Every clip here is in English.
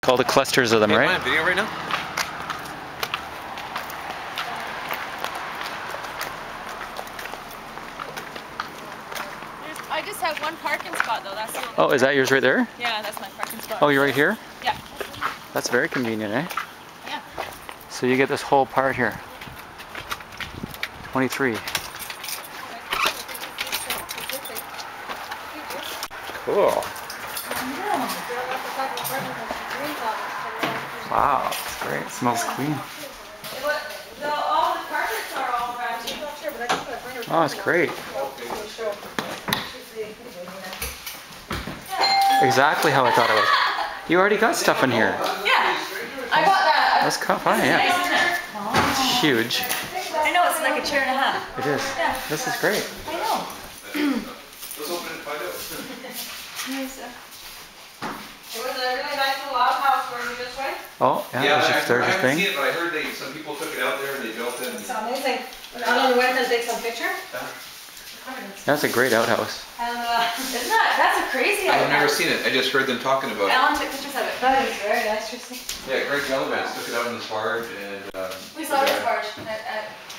All the clusters of them, Am I right? on video right now? I just have one parking spot though. That's the only Oh, is that yours right there? Yeah, that's my parking spot. Oh, you're right here? Yeah. That's very convenient, eh? Yeah. So you get this whole part here. 23. Cool. Wow, it's great. It smells clean. All the carpets are all brand new. Oh, it's great. Exactly how I thought it was. You already got stuff in here. Yeah. I got that. That's fine, yeah. It's huge. I know, it's like a chair and a half. It is. Yeah. This is great. I know. Let's open it and find out. It was a really nice little outhouse where you just went. Oh, yeah, Yeah, there's I your haven't thing. seen it, but I heard some people took it out there and they built it. It's amazing. Alan went and take some picture. That's a great outhouse. And Isn't that? That's a crazy I've never outhouse. seen it. I just heard them talking about it. Alan took pictures of it. that is very nice to see. Yeah, Greg Gallivan took it out in his barge and. We saw his barge.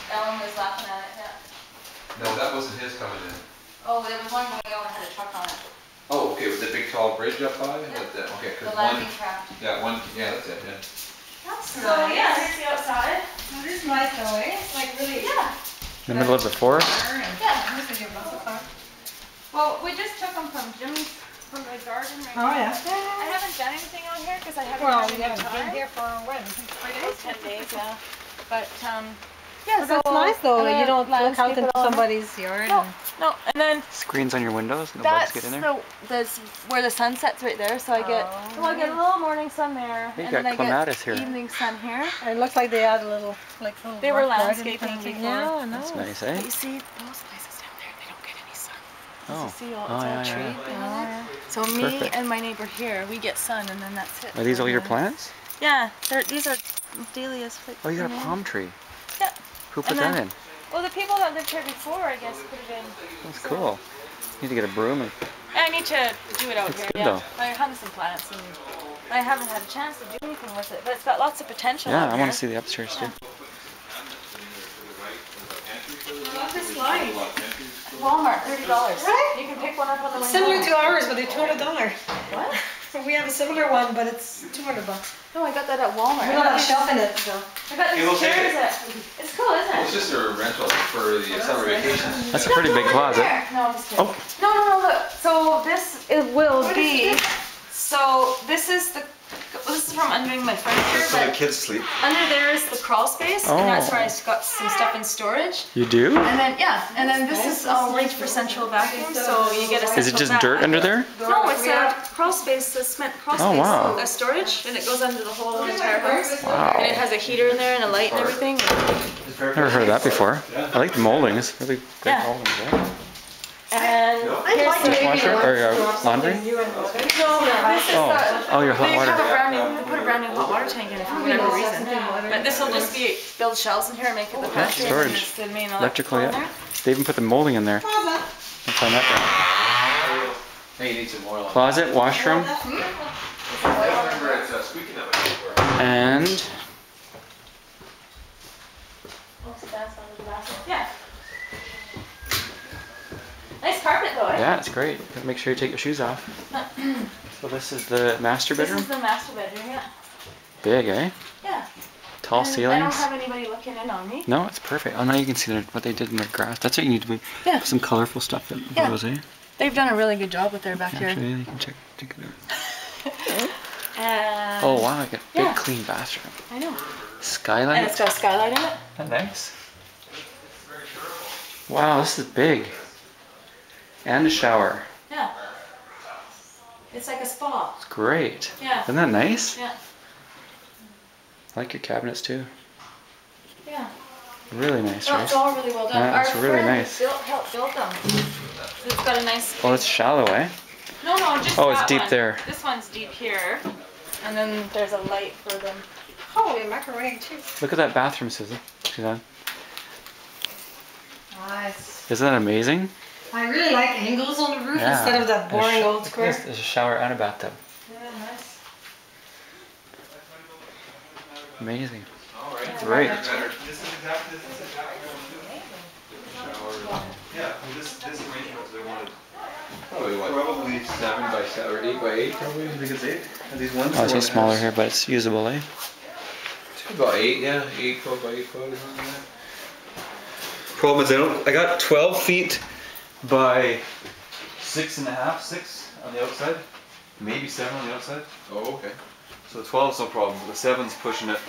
Alan was laughing at it, yeah. No, that wasn't his coming in. Oh, there was one going over and had a truck on it. Oh, okay, with the big tall bridge up high? Okay, The 'cause landing craft. yeah, that's it, yeah. That's So, yeah, here's the outside. That is nice though, eh? It's like really. Yeah. In the middle of the forest. Yeah. This is your muscle car. Well, we just took them from Jimmy's, from the garden right Oh now. yeah. I haven't done anything out here because I haven't Well, had we any haven't been time. here for when? 3 days? 10 days, yeah. But, yeah, Well, that's nice though. You don't look out landscape it into all. somebody's yard. No, and- no, and then Screens on your windows, no bugs that's get in there. that's where the sun sets right there. So I get, Oh, well, I get a little morning sun there, You and got then I clematis get here. evening sun here. And it looks like they had a little, like little They were rock garden landscaping kind of thing. before. Yeah, I know. That's nice, But eh? you see those places down there, they don't get any sun. Oh. You see all, Oh, it's all yeah, tree yeah. behind there. So me Perfect. and my neighbor here, we get sun, and then that's it. Are these all your Yeah. plants? Yeah, these are dahlias. Oh, you got a palm tree. Yeah. Who put And that then- in? Well, the people that lived here before, I guess, put it in. That's cool. You need to get a broom and I need to do it out That's here. good, Yeah, though. I hung some plants, and I haven't had a chance to do anything with it. But it's got lots of potential. yeah, out I want here. to see the upstairs too. I love this line. Walmart, $30. Right? You can pick one up on the way Similar home. to ours, but they're $200. What? We have a similar one, but it's $200. No, I got that at Walmart. We don't have a shelf in it, so. I got Hey, we'll these take chairs it. at. It's cool, isn't It's it? just a rental for the summer vacation. That's a pretty big closet. No, I'm just kidding. Oh. No, look. So this it will be. So this is from underneath my furniture, but kids sleep. under there is the crawl space, Oh. and that's where I got some stuff in storage. You do? And then this is all rigged for central vacuum, so you get a central Is it just vac- dirt under there? No, it's a crawl space, a cement crawl Oh, space, wow. a storage, and it goes under the whole entire house. Wow. And it has a heater in there and a light and everything. Never heard of that before. I like the moldings. Really great Yeah. moldings, yeah. And here's the Dishwasher or laundry? no, this is the. Oh, your hot They water. have a brand new. They put a brand new hot water tank in it for whatever reason. But this will just be build shelves in here and make it the pantry. And then storage. it's the main Electrical, in there. yeah. They even put the molding in there. Closet. I'll find that Hey, you need some oil there. on Closet, washroom, I remember it squeaking that way before. and Yeah. Nice carpet though, eh? yeah, it's great. Gotta make sure you take your shoes off. So this is the master This bedroom. is the master bedroom, yeah. Big, eh? Yeah. Tall And I don't ceilings. have anybody looking in on me. No, it's perfect. Oh, now you can see what they did in their grass. That's what you need to be. Yeah. Some colorful stuff in Yeah. those, eh? They've done a really good job with their backyard. Actually, you can check it out. And Oh wow, like a big yeah. clean bathroom. I know. Skylight. And it's got a skylight in it. Oh, nice. Wow, this is big. And a shower. Yeah. It's like a spa. It's great. Yeah. Isn't that nice? Yeah. I like your cabinets too. Yeah. Really nice, No, right? it's all really well done. Yeah, Our it's really friend nice. helped build them. It's got a nice. Oh, it's shallow, eh? No, just Oh, it's that deep one. there. This one's deep here, and then there's a light for them. Holy macaroni too. Look at that bathroom, Susan. See that? Nice. Isn't that amazing? I really like angles on the roof Yeah. instead of that boring old square. There's a shower and a bathtub. Yeah, nice. Amazing. All right. Great. Better. This is exactly what I wanted. Shower. Yeah, this arrangement is I wanted. Probably 7 by 7 or 8 by 8 probably. I think it's 8. Are these ones? Oh, it's smaller here, but it's usable, eh? It's about 8, yeah. 8 foot by 8 foot or something like that. Problem is I got 12 feet by 6.5, 6 on the outside. Maybe 7 on the outside. Oh, okay. So 12 is no problem, but the 7's pushing it.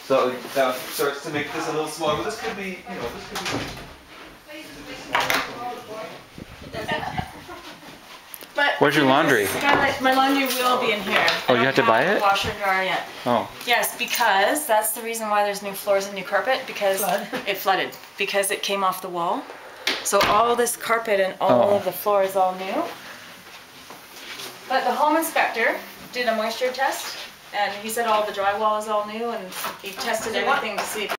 So that starts to make this a little smaller. But this could be, you know, this could be. But Where's your laundry? Skylight, my laundry will be in here. Oh, you have to buy it? Washer and dryer yet. Oh. Yes, because that's the reason why there's new floors and new carpet, because it flooded, because it came off the wall. So all this carpet and all of the floor is all new. But the home inspector did a moisture test, and he said all the drywall is all new, and he tested everything to see if